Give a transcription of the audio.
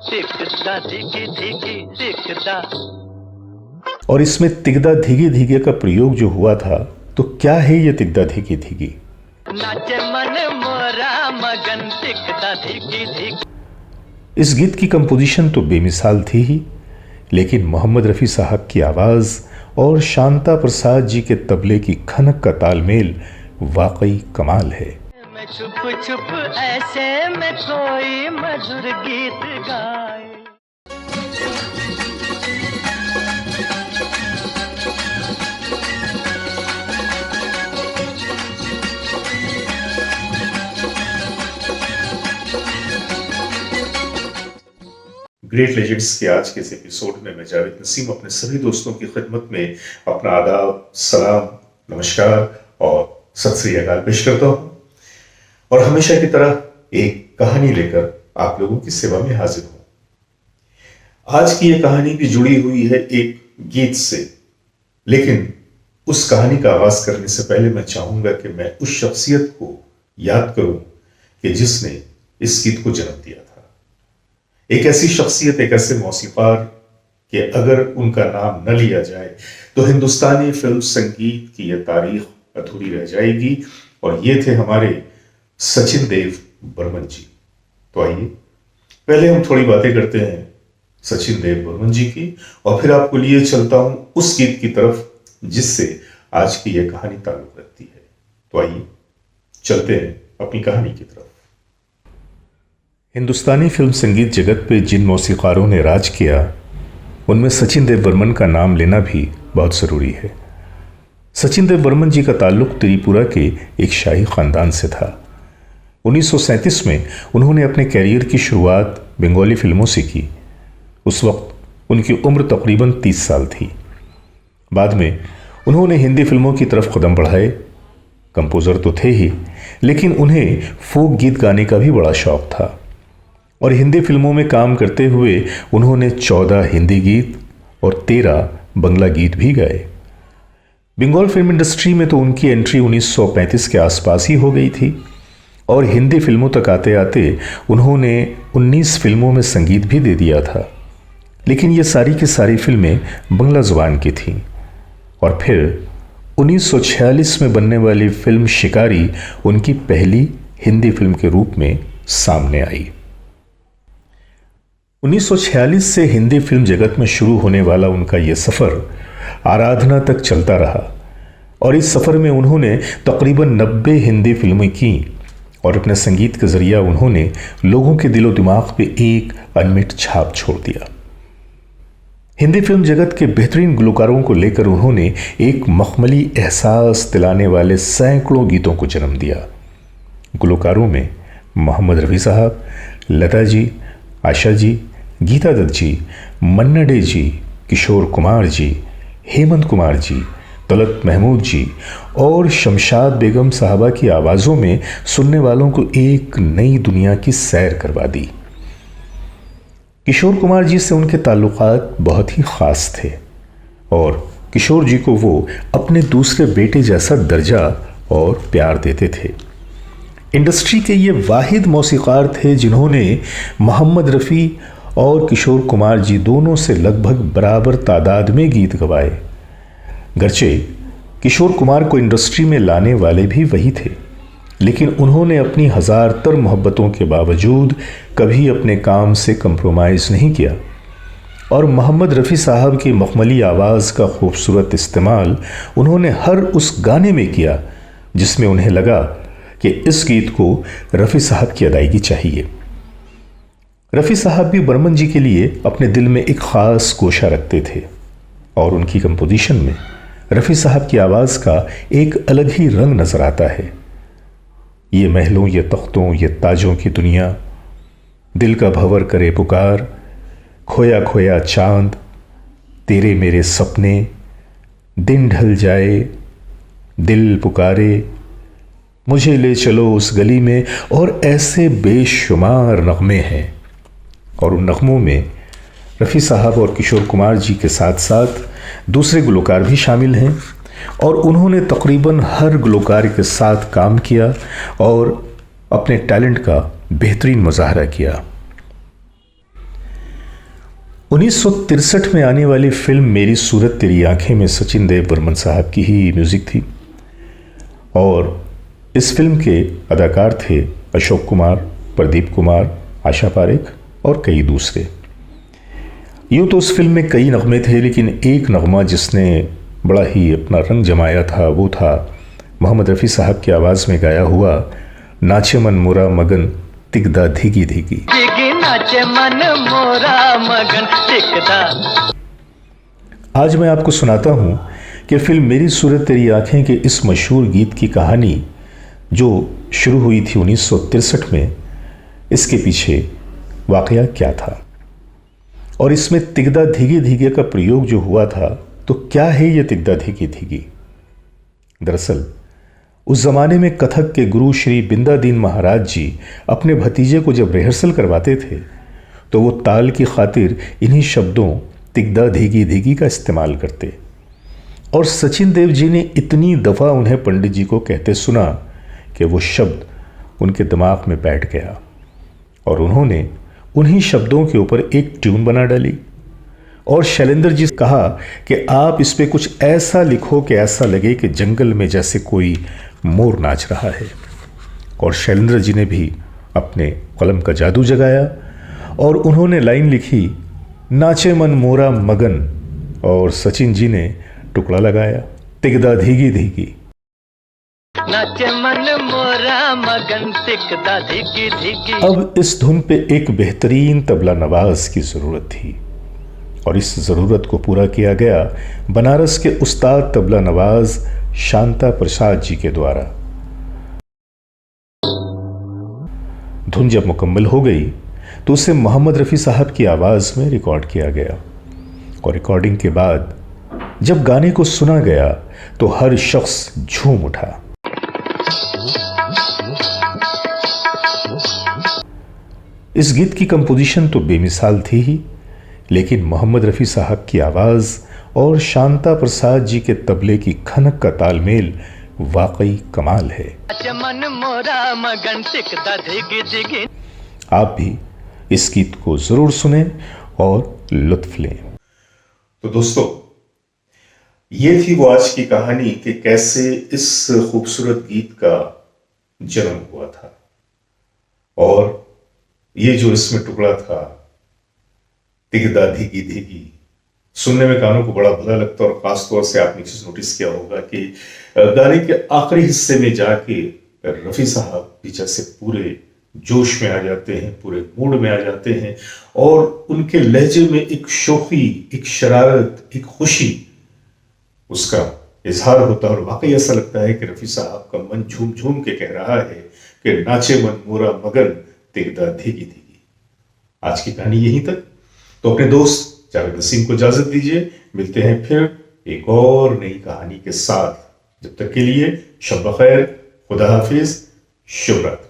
दिखदा धिगी धिगी दिखदा। और इसमें तिगदा धीगे धीगे का प्रयोग जो हुआ था, तो क्या है ये तिगदा धीगे धीगे? नाचे मन मोरा मगन दिखदा धिगी धिगी। इस गीत की कंपोजिशन तो बेमिसाल थी ही, लेकिन मोहम्मद रफ़ी साहब की आवाज़ और शांता प्रसाद जी के तबले की खनक का तालमेल वाकई कमाल है। मैं छुप छुप ऐसे में कोई मधुर गीत गाए। ग्रेट लेजेंड्स के आज के इस एपिसोड में मैं जावेद नसीम अपने सभी दोस्तों की खिदमत में अपना आदाब, सलाम, नमस्कार और सत श्री अकाल पेश करता हूं, और हमेशा की तरह एक कहानी लेकर आप लोगों की सेवा में हाजिर हूं। आज की यह कहानी भी जुड़ी हुई है एक गीत से, लेकिन उस कहानी का आगाज करने से पहले मैं चाहूंगा कि मैं उस शख्सियत को याद करूं कि जिसने इस गीत को जन्म दिया था। एक ऐसी शख्सियत, एक ऐसे मौसीकार कि अगर उनका नाम न लिया जाए तो हिंदुस्तानी फिल्म संगीत की यह तारीख अधूरी रह जाएगी, और ये थे हमारे सचिन देव बर्मन जी। तो आइए पहले हम थोड़ी बातें करते हैं सचिन देव बर्मन जी की, और फिर आपको लिए चलता हूं उस गीत की तरफ जिससे आज की यह कहानी ताल्लुक रखती है। तो आइए चलते हैं अपनी कहानी की तरफ। हिंदुस्तानी फिल्म संगीत जगत पे जिन मौसीकारों ने राज किया, उनमें सचिन देव बर्मन का नाम लेना भी बहुत ज़रूरी है। सचिन देव बर्मन जी का ताल्लुक त्रिपुरा के एक शाही ख़ानदान से था। 1937 में उन्होंने अपने कैरियर की शुरुआत बंगाली फिल्मों से की। उस वक्त उनकी उम्र तकरीबन 30 साल थी। बाद में उन्होंने हिंदी फिल्मों की तरफ कदम बढ़ाए। कंपोज़र तो थे ही, लेकिन उन्हें फोक गीत गाने का भी बड़ा शौक़ था, और हिंदी फिल्मों में काम करते हुए उन्होंने 14 हिंदी गीत और 13 बंगला गीत भी गाए। बंगाल फिल्म इंडस्ट्री में तो उनकी एंट्री 1935 के आसपास ही हो गई थी, और हिंदी फिल्मों तक आते आते उन्होंने 19 फिल्मों में संगीत भी दे दिया था। लेकिन ये सारी की सारी फिल्में बंगला ज़ुबान की थीं। और फिर 1946 में बनने वाली फिल्म शिकारी उनकी पहली हिंदी फिल्म के रूप में सामने आई। 1946 से हिंदी फिल्म जगत में शुरू होने वाला उनका यह सफ़र आराधना तक चलता रहा, और इस सफ़र में उन्होंने तकरीबन 90 हिंदी फिल्में की, और अपने संगीत के ज़रिए उन्होंने लोगों के दिलो दिमाग पे एक अनमिट छाप छोड़ दिया। हिंदी फिल्म जगत के बेहतरीन गुलकारों को लेकर उन्होंने एक मखमली एहसास दिलाने वाले सैकड़ों गीतों को जन्म दिया। गुलकारों में मोहम्मद रफ़ी साहब, लता जी, आशा जी, गीता दत्त जी, मन्ना डे जी, किशोर कुमार जी, हेमंत कुमार जी, तलत महमूद जी और शमशाद बेगम साहबा की आवाज़ों में सुनने वालों को एक नई दुनिया की सैर करवा दी। किशोर कुमार जी से उनके ताल्लुकात बहुत ही ख़ास थे, और किशोर जी को वो अपने दूसरे बेटे जैसा दर्जा और प्यार देते थे। इंडस्ट्री के ये वाहिद मौसीकार थे जिन्होंने मोहम्मद रफ़ी और किशोर कुमार जी दोनों से लगभग बराबर तादाद में गीत गवाए। गरचे किशोर कुमार को इंडस्ट्री में लाने वाले भी वही थे, लेकिन उन्होंने अपनी हज़ारतर मोहब्बतों के बावजूद कभी अपने काम से कंप्रोमाइज़ नहीं किया, और मोहम्मद रफ़ी साहब की मखमली आवाज़ का खूबसूरत इस्तेमाल उन्होंने हर उस गाने में किया जिसमें उन्हें लगा कि इस गीत को रफ़ी साहब की अदायगी चाहिए। रफ़ी साहब भी बर्मन जी के लिए अपने दिल में एक ख़ास गोशा रखते थे, और उनकी कंपोजिशन में रफ़ी साहब की आवाज़ का एक अलग ही रंग नज़र आता है। ये महलों, ये तख्तों, ये ताजों की दुनिया, दिल का भंवर करे पुकार, खोया खोया चांद, तेरे मेरे सपने, दिन ढल जाए, दिल पुकारे, मुझे ले चलो उस गली में, और ऐसे बेशुमार नगमे हैं। और उन नगमों में रफ़ी साहब और किशोर कुमार जी के साथ साथ दूसरे गुलकार भी शामिल हैं, और उन्होंने तकरीबन हर गुलकार के साथ काम किया और अपने टैलेंट का बेहतरीन मुजाहरा किया। 1963 में आने वाली फिल्म मेरी सूरत तेरी आंखें में सचिन देव बर्मन साहब की ही म्यूज़िक थी और इस फिल्म के अदाकार थे अशोक कुमार, प्रदीप कुमार, आशा पारेख और कई दूसरे। यूँ तो उस फिल्म में कई नगमे थे, लेकिन एक नगमा जिसने बड़ा ही अपना रंग जमाया था वो था मोहम्मद रफ़ी साहब की आवाज़ में गाया हुआ नाचे मन मोरा मगन तिकदा धीगी धीगी। नाचे मन मोरा मगन तिकदा। आज मैं आपको सुनाता हूँ कि फिल्म मेरी सूरत तेरी आंखें के इस मशहूर गीत की कहानी जो शुरू हुई थी 1963 में, इसके पीछे वाकया क्या था और इसमें तिकदा धीगे धीगे का प्रयोग जो हुआ था, तो क्या है ये तिकदा धीगे धीगी। दरअसल उस जमाने में कथक के गुरु श्री बिंदादीन महाराज जी अपने भतीजे को जब रिहर्सल करवाते थे तो वो ताल की खातिर इन्हीं शब्दों तिकदा धीगी धीगी का इस्तेमाल करते और सचिन देव जी ने इतनी दफ़ा उन्हें पंडित जी को कहते सुना कि वो शब्द उनके दिमाग में बैठ गया और उन्होंने उन्हीं शब्दों के ऊपर एक ट्यून बना डाली और शैलेंद्र जी से कहा कि आप इस पे कुछ ऐसा लिखो कि ऐसा लगे कि जंगल में जैसे कोई मोर नाच रहा है। और शैलेंद्र जी ने भी अपने कलम का जादू जगाया और उन्होंने लाइन लिखी नाचे मन मोरा मगन और सचिन जी ने टुकड़ा लगाया तिकदा धीगी धीगी। नाचे मन मोरा मगन तिकदा धीगी धीगी। अब इस धुन पे एक बेहतरीन तबला नवाज की ज़रूरत थी और इस ज़रूरत को पूरा किया गया बनारस के उस्ताद तबला नवाज शांता प्रसाद जी के द्वारा। धुन जब मुकम्मल हो गई तो उसे मोहम्मद रफ़ी साहब की आवाज़ में रिकॉर्ड किया गया और रिकॉर्डिंग के बाद जब गाने को सुना गया तो हर शख्स झूम उठा। इस गीत की कंपोजिशन तो बेमिसाल थी ही, लेकिन मोहम्मद रफ़ी साहब की आवाज़ और शांता प्रसाद जी के तबले की खनक का तालमेल वाकई कमाल है। आप भी इस गीत को ज़रूर सुने और लुत्फ लें। तो दोस्तों, ये थी वो आज की कहानी कि कैसे इस खूबसूरत गीत का जन्म हुआ था और ये जो इसमें टुकड़ा था तिकदा धीगी धीगी, सुनने में कानों को बड़ा भला लगता है और खास तौर से आपने चीज नोटिस किया होगा कि गाने के आखिरी हिस्से में जाके रफ़ी साहब भी जैसे पूरे जोश में आ जाते हैं, पूरे मूड में आ जाते हैं और उनके लहजे में एक शौकी, एक शरारत, एक खुशी उसका इजहार होता है और वाकई ऐसा लगता है कि रफ़ी साहब का मन झूम झूम के कह रहा है कि नाचे मन मोरा मगन तिकदा धीगी धीगी। आज की कहानी यहीं तक। तो अपने दोस्त जावेद नसीम को इजाजत दीजिए, मिलते हैं फिर एक और नई कहानी के साथ। जब तक के लिए शब बखैर, खुदा हाफिज, शुभ रात्रि।